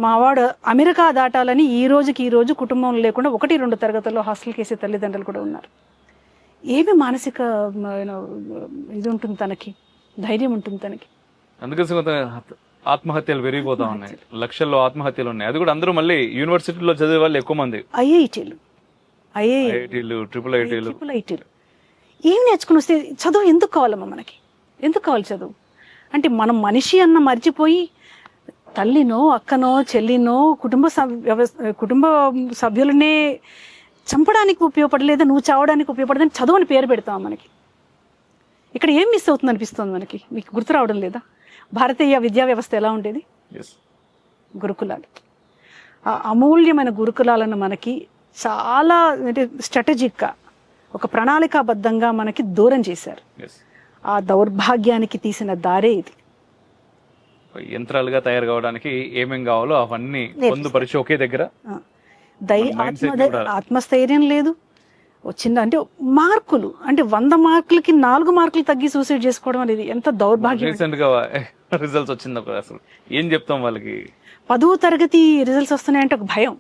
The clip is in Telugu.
మావాడు అమెరికా దాటాలని ఈ రోజు కుటుంబం లేకుండా 1-2 తరగతుల్లో హాస్టల్కి వేసే తల్లిదండ్రులు కూడా ఉన్నారు. ఏమి మానసిక ఇది ఉంటుంది తనకి, ధైర్యం ఉంటుంది తనకి. అందుకే ఆత్మహత్యలు పెరిగిపోతా ఉన్నాయి, లక్షల్లో ఆత్మహత్యలు ఉన్నాయి. అది కూడా అందరూ మళ్ళీ యూనివర్సిటీలో చదివే వాళ్ళు ఎక్కువ మంది. ఐఐటీలు, ట్రిపుల్ ఐటీలు ఏం నేర్చుకుని వస్తే చదువు ఎందుకు కావాలమ్మా మనకి? ఎందుకు కావాలి చదువు? అంటే మనం మనిషి అన్న మర్చిపోయి తల్లినో అక్కనో చెల్లినో కుటుంబ సభ్యులనే చంపడానికి ఉపయోగపడలేదా, నువ్వు చావడానికి ఉపయోగపడదని చదువు అని పేరు పెడతాం మనకి. ఇక్కడ ఏం మిస్ అవుతుంది అనిపిస్తుంది మనకి? మీకు గుర్తు రావడం లేదా? భారతీయ విద్యా వ్యవస్థ ఎలా ఉండేది? గురుకులాలు, ఆ అమూల్యమైన గురుకులాలను మనకి చాలా అంటే స్ట్రాటజిక్గా ఒక ప్రణాళికాబద్ధంగా మనకి దూరం చేశారు. ఆ దౌర్భాగ్యానికి తీసిన దారే ఇది. యంత్రాలుగా తయారు కావడానికి ఏమేం కావాలో అవన్నీ పొందుపరిచి ఒకే దగ్గర. ఆత్మస్థైర్యం లేదు, వచ్చింది అంటే మార్కులు అంటే 100 మార్కులకి 4 మార్కులు తగ్గి సూసైడ్ చేసుకోవడం అనేది ఎంత దౌర్భాగ్యం. రీసెంట్ గా రిజల్ట్స్ వచ్చింది, అసలు ఏం చెప్తాం వాళ్ళకి? 10వ తరగతి రిజల్ట్స్ వస్తున్నాయంటే ఒక భయం.